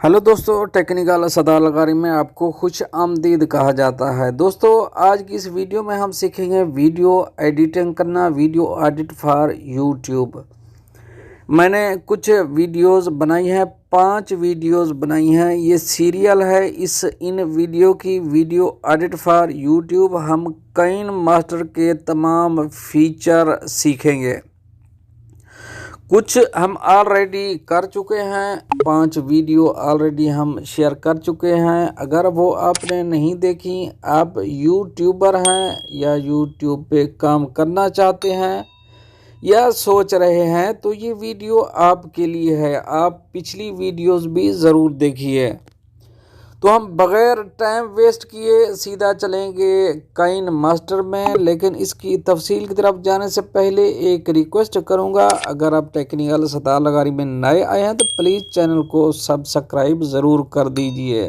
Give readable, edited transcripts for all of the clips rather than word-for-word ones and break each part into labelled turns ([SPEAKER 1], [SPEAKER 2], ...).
[SPEAKER 1] Hello दोस्तों, technical सदालगारी में आपको खुश आमदीद कहा जाता है। दोस्तों, आज की इस वीडियो में हम सीखेंगे वीडियो एडिटिंग करना, वीडियो एडिट फॉर यूट्यूब। मैंने कुछ वीडियोस बनाई हैं, 5 वीडियोस बनाई हैं। ये सीरियल है इन वीडियो की। वीडियो एडिट फॉर यूट्यूब हम काइन मास्टर के तमाम फीचर सीखेंगे। कुछ हम ऑलरेडी कर चुके हैं, 5 वीडियो ऑलरेडी हम शेयर कर चुके हैं। अगर वो आपने नहीं देखी, आप यूट्यूबर हैं या यूट्यूब पे काम करना चाहते हैं या सोच रहे हैं, तो ये वीडियो आपके लिए है। आप पिछली वीडियोस भी ज़रूर देखिए। तो हम बग़ैर टाइम वेस्ट किए सीधा चलेंगे काइन मास्टर में। लेकिन इसकी तफसील की तरफ जाने से पहले एक रिक्वेस्ट करूंगा, अगर आप टेक्निकल सदालगारी में नए आए हैं तो प्लीज़ चैनल को सब्सक्राइब ज़रूर कर दीजिए।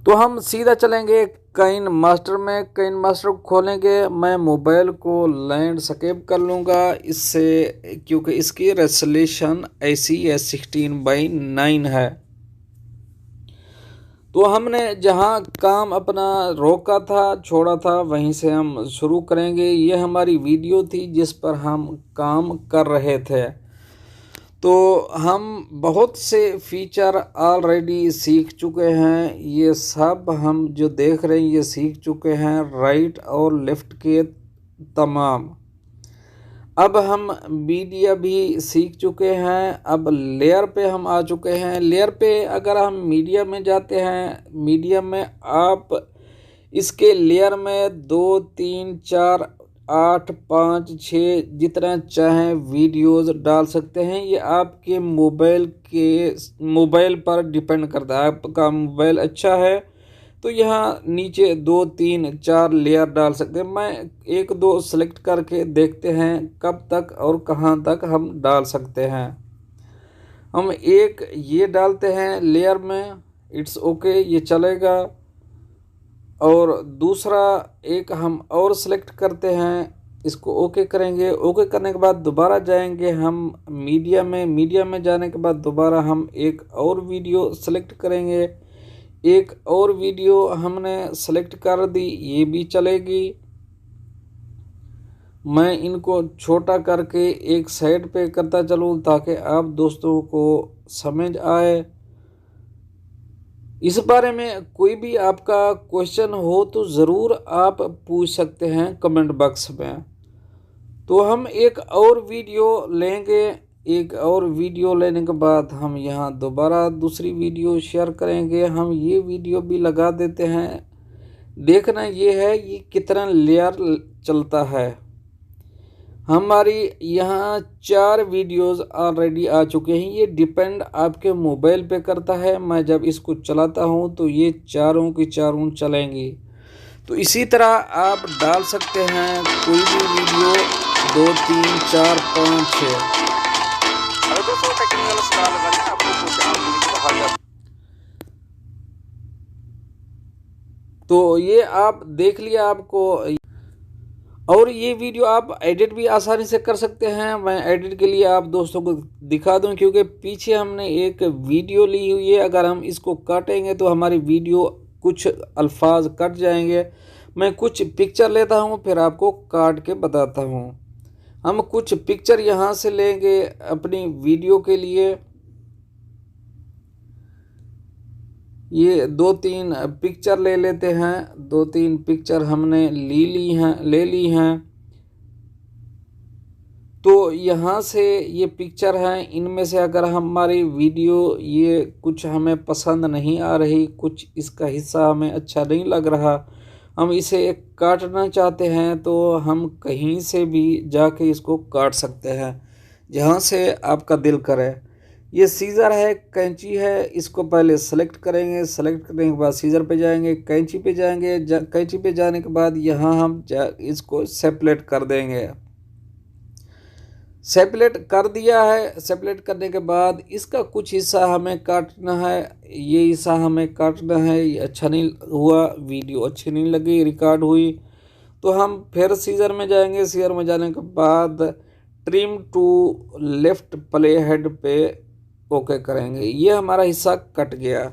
[SPEAKER 1] तो हम सीधा चलेंगे काइन मास्टर में। काइन मास्टर को खोलेंगे। मैं मोबाइल को लैंडस्केप कर लूँगा इससे, क्योंकि इसकी रेजोल्यूशन ऐसी है 16:9 है। तो हमने जहाँ काम अपना रोका था, छोड़ा था, वहीं से हम शुरू करेंगे। ये हमारी वीडियो थी जिस पर हम काम कर रहे थे। तो हम बहुत से फीचर ऑलरेडी सीख चुके हैं। ये सब हम जो देख रहे हैं ये सीख चुके हैं, राइट और लेफ़्ट के तमाम। अब हम मीडिया भी सीख चुके हैं। अब लेयर पे हम आ चुके हैं। लेयर पे अगर हम मीडिया में जाते हैं, मीडिया में आप इसके लेयर में 2, 3, 4, 8, 5, 6 जितना चाहें वीडियोस डाल सकते हैं। ये आपके मोबाइल पर डिपेंड करता है। आपका मोबाइल अच्छा है तो यहाँ नीचे 2, 3, 4 लेयर डाल सकते हैं। मैं 1, 2 सेलेक्ट करके देखते हैं कब तक और कहाँ तक हम डाल सकते हैं। हम एक ये डालते हैं लेयर में, इट्स ओके, ये चलेगा। और दूसरा एक हम और सेलेक्ट करते हैं, इसको ओके करेंगे। ओके करने के बाद दोबारा जाएंगे हम मीडिया में। मीडिया में जाने के बाद दोबारा हम एक और वीडियो सेलेक्ट करेंगे। एक और वीडियो हमने सेलेक्ट कर दी, ये भी चलेगी। मैं इनको छोटा करके एक साइड पे करता चलूँ ताकि आप दोस्तों को समझ आए। इस बारे में कोई भी आपका क्वेश्चन हो तो ज़रूर आप पूछ सकते हैं कमेंट बॉक्स में। तो हम एक और वीडियो लेंगे। एक और वीडियो लेने के बाद हम यहाँ दोबारा दूसरी वीडियो शेयर करेंगे। हम ये वीडियो भी लगा देते हैं। देखना ये है ये कितना लेयर चलता है। हमारी यहाँ 4 वीडियोस ऑलरेडी आ चुके हैं। ये डिपेंड आपके मोबाइल पे करता है। मैं जब इसको चलाता हूँ तो ये चारों की चारों चलेंगी। तो इसी तरह आप डाल सकते हैं कोई भी वीडियो, 2, 3, 4, 5, 6। दोस्तों, टेक्निकल सदालगारी में आपको खुश आमदीद कहा जाता। तो ये आप देख लिया आपको। और ये वीडियो आप एडिट भी आसानी से कर सकते हैं। मैं एडिट के लिए आप दोस्तों को दिखा दूं, क्योंकि पीछे हमने एक वीडियो ली हुई है। अगर हम इसको काटेंगे तो हमारी वीडियो कुछ अल्फाज कट जाएंगे। मैं कुछ पिक्चर लेता हूं, फिर आपको काट के बताता हूं। हम कुछ पिक्चर यहाँ से लेंगे अपनी वीडियो के लिए। ये 2-3 पिक्चर ले लेते हैं। 2-3 पिक्चर हमने ले ली हैं। तो यहाँ से ये पिक्चर हैं। इनमें से अगर हमारी वीडियो ये कुछ हमें पसंद नहीं आ रही, कुछ इसका हिस्सा हमें अच्छा नहीं लग रहा, हम इसे काटना चाहते हैं, तो हम कहीं से भी जाके इसको काट सकते हैं जहाँ से आपका दिल करे। ये सीज़र है, कैंची है। इसको पहले सेलेक्ट करेंगे। सेलेक्ट करने के बाद सीज़र पे जाएंगे, कैंची पे जाएंगे। कैंची पे जाने के बाद यहाँ हम इसको सेपरेट कर देंगे। सेपरेट कर दिया है। सेपरेट करने के बाद इसका कुछ हिस्सा हमें काटना है। ये हिस्सा हमें काटना है। ये अच्छा नहीं हुआ, वीडियो अच्छी नहीं लगी, रिकॉर्ड हुई, तो हम फिर सीज़र में जाएंगे। सीज़र में जाने के बाद trim to left play head पे ओके करेंगे। ये हमारा हिस्सा कट गया।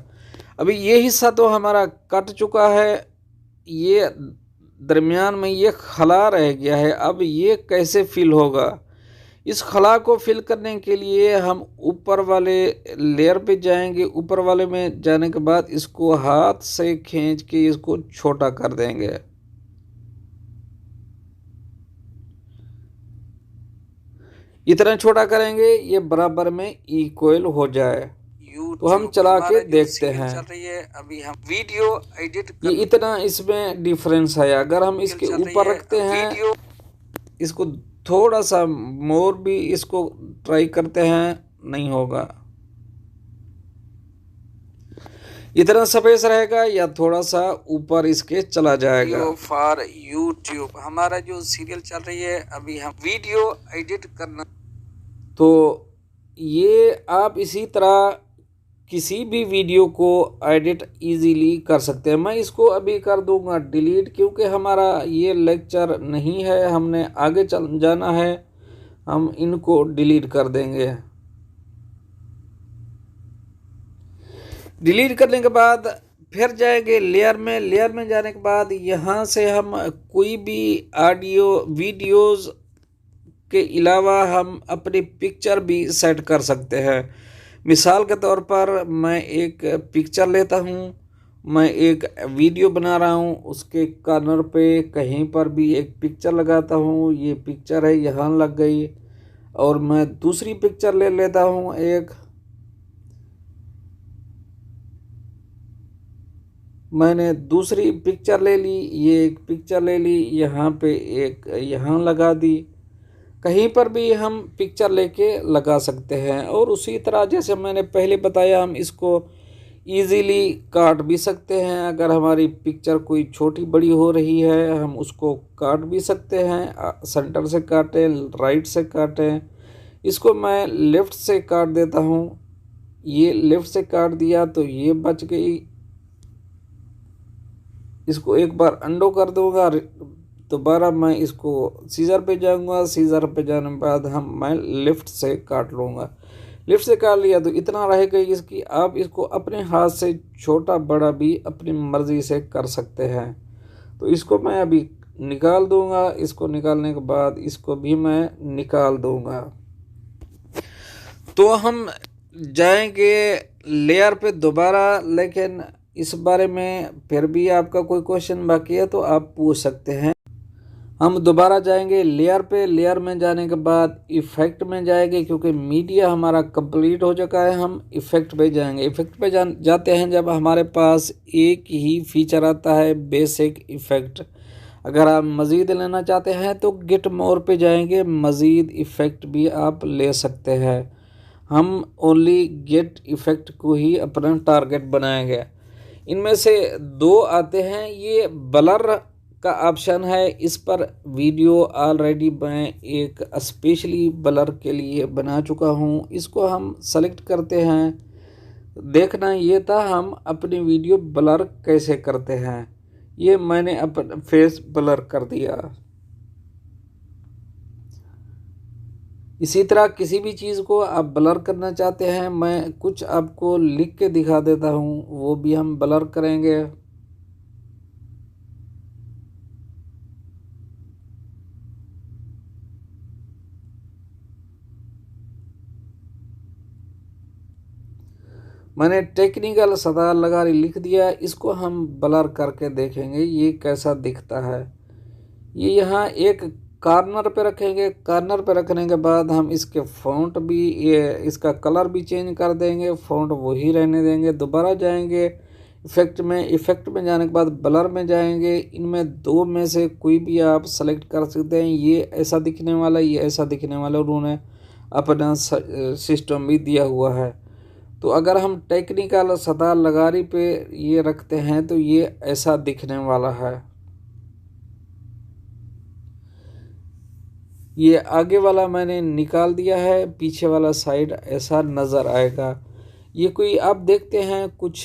[SPEAKER 1] अभी ये हिस्सा तो हमारा कट चुका है, ये दरमियान में ये खला रह गया है। अब ये कैसे फिल होगा? इस खला को फिल करने के लिए हम ऊपर वाले लेयर पे जाएंगे। ऊपर वाले में जाने के बाद इसको हाथ से खींच के इसको छोटा कर देंगे। इतना छोटा करेंगे ये बराबर में इक्वल हो जाए। तो हम चला के देखते हैं। चल रही है अभी हम वीडियो एडिट ये इतना इसमें डिफरेंस है। अगर हम इसके ऊपर रखते हैं, इसको थोड़ा सा मोर भी इसको ट्राई करते हैं, नहीं होगा। इतना स्पेस रहेगा या थोड़ा सा ऊपर इसके चला जाएगा। फॉर यूट्यूब हमारा जो सीरियल चल रही है, अभी हम वीडियो एडिट करना, तो ये आप इसी तरह किसी भी वीडियो को एडिट इजीली कर सकते हैं। मैं इसको अभी कर दूंगा डिलीट, क्योंकि हमारा ये लेक्चर नहीं है, हमने आगे चल जाना है। हम इनको डिलीट कर देंगे। डिलीट करने के बाद फिर जाएंगे लेयर में। लेयर में जाने के बाद यहाँ से हम कोई भी ऑडियो वीडियोस के अलावा हम अपनी पिक्चर भी सेट कर सकते हैं। मिसाल के तौर पर मैं एक पिक्चर लेता हूँ, मैं एक वीडियो बना रहा हूँ, उसके कॉर्नर पे कहीं पर भी एक पिक्चर लगाता हूँ। ये पिक्चर है, यहाँ लग गई। और मैं दूसरी पिक्चर ले लेता हूँ एक, मैंने दूसरी पिक्चर ले ली, ये एक पिक्चर ले ली, यहाँ पे एक यहाँ लगा दी। कहीं पर भी हम पिक्चर लेके लगा सकते हैं। और उसी तरह जैसे मैंने पहले बताया, हम इसको इजीली काट भी सकते हैं। अगर हमारी पिक्चर कोई छोटी बड़ी हो रही है, हम उसको काट भी सकते हैं। सेंटर से काटें, राइट से काटें। इसको मैं लेफ़्ट से काट देता हूँ। ये लेफ़्ट से काट दिया तो ये बच गई। इसको एक बार अंडो कर दूंगा, दोबारा मैं इसको सीजर पे जाऊंगा। सीजर पे जाने के बाद मैं लेफ़्ट से काट लूँगा। लेफ़्ट से काट लिया तो इतना रहेगा इसकी। आप इसको अपने हाथ से छोटा बड़ा भी अपनी मर्ज़ी से कर सकते हैं। तो इसको मैं अभी निकाल दूंगा। इसको निकालने के बाद इसको भी मैं निकाल दूंगा। तो हम जाएंगे लेयर पे दोबारा, लेकिन इस बारे में फिर भी आपका कोई क्वेश्चन बाकी है तो आप पूछ सकते हैं। हम दोबारा जाएंगे लेयर पे। लेयर में जाने के बाद इफ़ेक्ट में जाएंगे, क्योंकि मीडिया हमारा कंप्लीट हो चुका है। हम इफ़ेक्ट पे जाएंगे। इफ़ेक्ट पे जाते हैं जब हमारे पास एक ही फीचर आता है, बेसिक इफ़ेक्ट। अगर आप मज़ीद लेना चाहते हैं तो गेट मोर पे जाएंगे, मज़ीद इफ़ेक्ट भी आप ले सकते हैं। हम ओनली गेट इफ़ेक्ट को ही अपना टारगेट बनाएंगे। इनमें से दो आते हैं, ये ब्लर का ऑप्शन है। इस पर वीडियो ऑलरेडी मैं एक स्पेशली ब्लर के लिए बना चुका हूँ। इसको हम सेलेक्ट करते हैं। देखना ये था हम अपनी वीडियो ब्लर कैसे करते हैं। ये मैंने अपना फेस ब्लर कर दिया। इसी तरह किसी भी चीज़ को आप ब्लर करना चाहते हैं, मैं कुछ आपको लिख के दिखा देता हूँ, वो भी हम ब्लर करेंगे। मैंने टेक्निकल सदार लगारी लिख दिया। इसको हम ब्लर करके देखेंगे ये कैसा दिखता है। ये यहाँ एक कॉर्नर पे रखेंगे। कॉर्नर पे रखने के बाद हम इसके फ़ॉन्ट भी, ये इसका कलर भी चेंज कर देंगे, फ़ॉन्ट वही रहने देंगे। दोबारा जाएंगे इफ़ेक्ट में। इफ़ेक्ट में जाने के बाद ब्लर में जाएंगे। इनमें दो में से कोई भी आप सेलेक्ट कर सकते हैं। ये ऐसा दिखने वाला, ये ऐसा दिखने वाला, उन्होंने अपना सिस्टम भी दिया हुआ है। तो अगर हम टेक्निकल सदार लगारी पे ये रखते हैं तो ये ऐसा दिखने वाला है। ये आगे वाला मैंने निकाल दिया है, पीछे वाला साइड ऐसा नज़र आएगा। ये कोई आप देखते हैं कुछ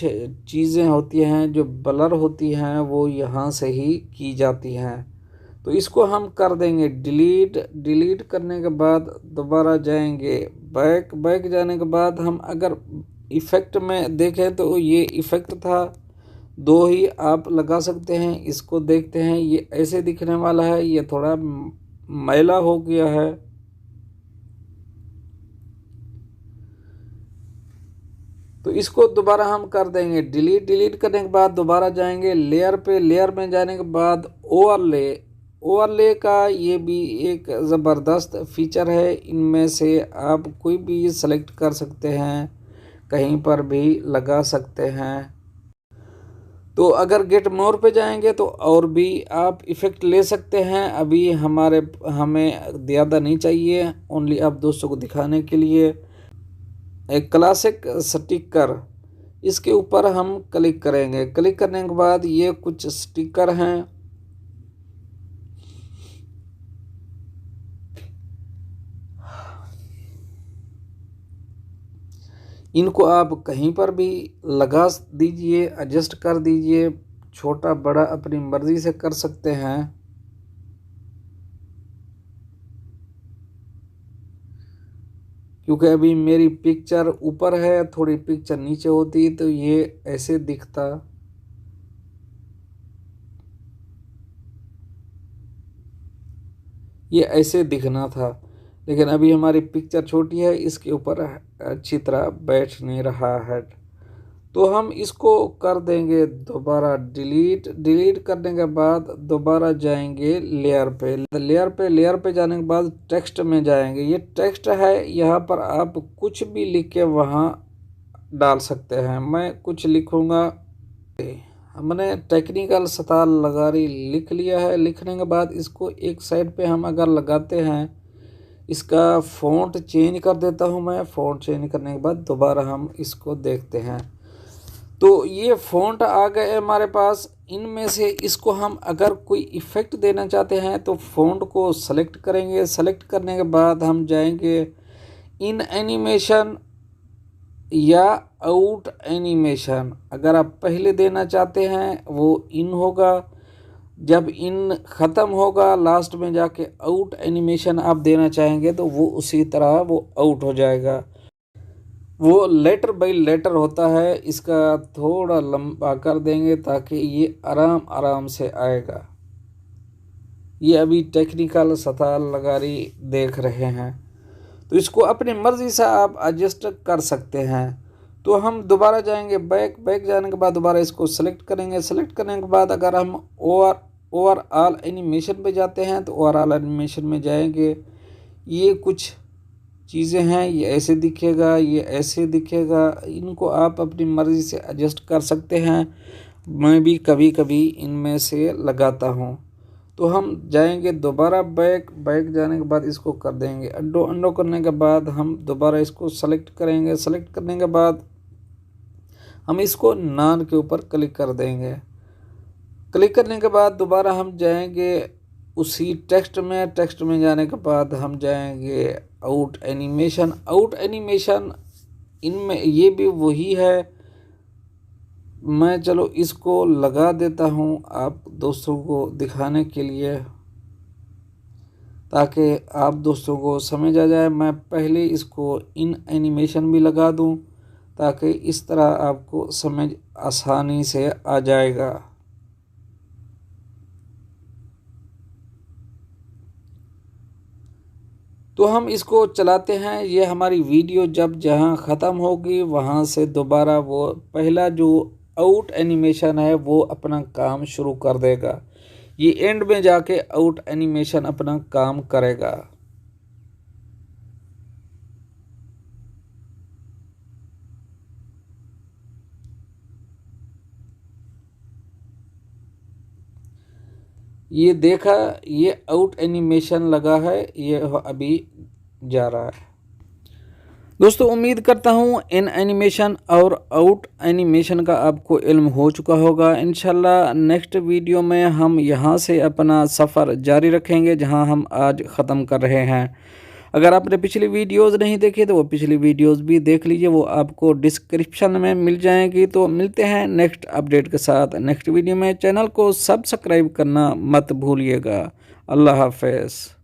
[SPEAKER 1] चीज़ें होती हैं जो ब्लर होती हैं, वो यहाँ से ही की जाती हैं। तो इसको हम कर देंगे डिलीट। डिलीट करने के बाद दोबारा जाएंगे बैक। बैक जाने के बाद हम अगर इफ़ेक्ट में देखें तो ये इफ़ेक्ट था, 2 ही आप लगा सकते हैं। इसको देखते हैं, ये ऐसे दिखने वाला है, ये थोड़ा मैला हो गया है। तो इसको दोबारा हम कर देंगे डिलीट। डिलीट करने के बाद दोबारा जाएंगे लेयर पे। लेयर में जाने के बाद ओवरले। ओवरले का ये भी एक ज़बरदस्त फीचर है। इनमें से आप कोई भी सेलेक्ट कर सकते हैं, कहीं पर भी लगा सकते हैं। तो अगर गेट मोर पे जाएंगे तो और भी आप इफ़ेक्ट ले सकते हैं। अभी हमें ज़्यादा नहीं चाहिए, ओनली आप दोस्तों को दिखाने के लिए। एक क्लासिक स्टिकर, इसके ऊपर हम क्लिक करेंगे। क्लिक करने के बाद ये कुछ स्टिकर हैं, इनको आप कहीं पर भी लगा दीजिए, एडजस्ट कर दीजिए, छोटा बड़ा अपनी मर्ज़ी से कर सकते हैं। क्योंकि अभी मेरी पिक्चर ऊपर है, थोड़ी पिक्चर नीचे होती तो ये ऐसे दिखता। ये ऐसे दिखना था, लेकिन अभी हमारी पिक्चर छोटी है, इसके ऊपर अच्छी तरह बैठ नहीं रहा है। तो हम इसको कर देंगे दोबारा डिलीट। डिलीट करने के बाद दोबारा जाएंगे लेयर पे। लेयर पे जाने के बाद टेक्स्ट में जाएंगे। ये टेक्स्ट है, यहाँ पर आप कुछ भी लिख के वहाँ डाल सकते हैं। मैं कुछ लिखूँगा, हमने टेक्निकल सतार लगारी लिख लिया है। लिखने के बाद इसको एक साइड पे हम अगर लगाते हैं, इसका फ़ॉन्ट चेंज कर देता हूँ मैं। फ़ॉन्ट चेंज करने के बाद दोबारा हम इसको देखते हैं, तो ये फ़ॉन्ट आ गए हमारे पास। इनमें से इसको हम अगर कोई इफ़ेक्ट देना चाहते हैं तो फ़ॉन्ट को सेलेक्ट करेंगे। सेलेक्ट करने के बाद हम जाएंगे इन एनिमेशन या आउट एनिमेशन। अगर आप पहले देना चाहते हैं वो इन होगा, जब इन ख़त्म होगा लास्ट में जाके आउट एनिमेशन आप देना चाहेंगे तो वो उसी तरह वो आउट हो जाएगा। वो लेटर बाय लेटर होता है, इसका थोड़ा लंबा कर देंगे ताकि ये आराम आराम से आएगा। ये अभी टेक्निकल सतार लगारी देख रहे हैं, तो इसको अपनी मर्ज़ी से आप एडजस्ट कर सकते हैं। तो हम दोबारा जाएंगे बैक। बैक जाने के बाद दोबारा इसको सेलेक्ट करेंगे। सेलेक्ट करने के बाद अगर हम ओवरऑल एनिमेशन पे जाते हैं तो ओवरऑल एनिमेशन में जाएंगे। ये कुछ चीज़ें हैं, ये ऐसे दिखेगा, ये ऐसे दिखेगा। इनको आप अपनी मर्ज़ी से एडजस्ट कर सकते हैं। मैं भी कभी कभी इनमें से लगाता हूँ। तो हम जाएंगे दोबारा बैक। बैक जाने के बाद इसको कर देंगे अंडो। अंडो करने के बाद हम दोबारा इसको सेलेक्ट करेंगे। सेलेक्ट करने के बाद हम इसको नान के ऊपर क्लिक कर देंगे। क्लिक करने के बाद दोबारा हम जाएंगे उसी टेक्स्ट में। टेक्स्ट में जाने के बाद हम जाएंगे आउट एनिमेशन। आउट एनिमेशन इनमें ये भी वही है। मैं चलो इसको लगा देता हूँ आप दोस्तों को दिखाने के लिए, ताकि आप दोस्तों को समझ आ जाए। मैं पहले इसको इन एनिमेशन भी लगा दूँ ताकि इस तरह आपको समझ आसानी से आ जाएगा। तो हम इसको चलाते हैं। ये हमारी वीडियो जब जहाँ ख़त्म होगी वहाँ से दोबारा वो पहला जो आउट एनिमेशन है वो अपना काम शुरू कर देगा। ये एंड में जाके आउट एनिमेशन अपना काम करेगा। ये देखा, ये आउट एनिमेशन लगा है, ये अभी जा रहा है। दोस्तों उम्मीद करता हूँ इन एनिमेशन और आउट एनिमेशन का आपको इल्म हो चुका होगा। इंशाल्लाह नेक्स्ट वीडियो में हम यहाँ से अपना सफ़र जारी रखेंगे जहाँ हम आज ख़त्म कर रहे हैं। अगर आपने पिछली वीडियोस नहीं देखी तो वो पिछली वीडियोस भी देख लीजिए, वो आपको डिस्क्रिप्शन में मिल जाएगी। तो मिलते हैं नेक्स्ट अपडेट के साथ नेक्स्ट वीडियो में। चैनल को सब्सक्राइब करना मत भूलिएगा। अल्लाह हाफ़िज़।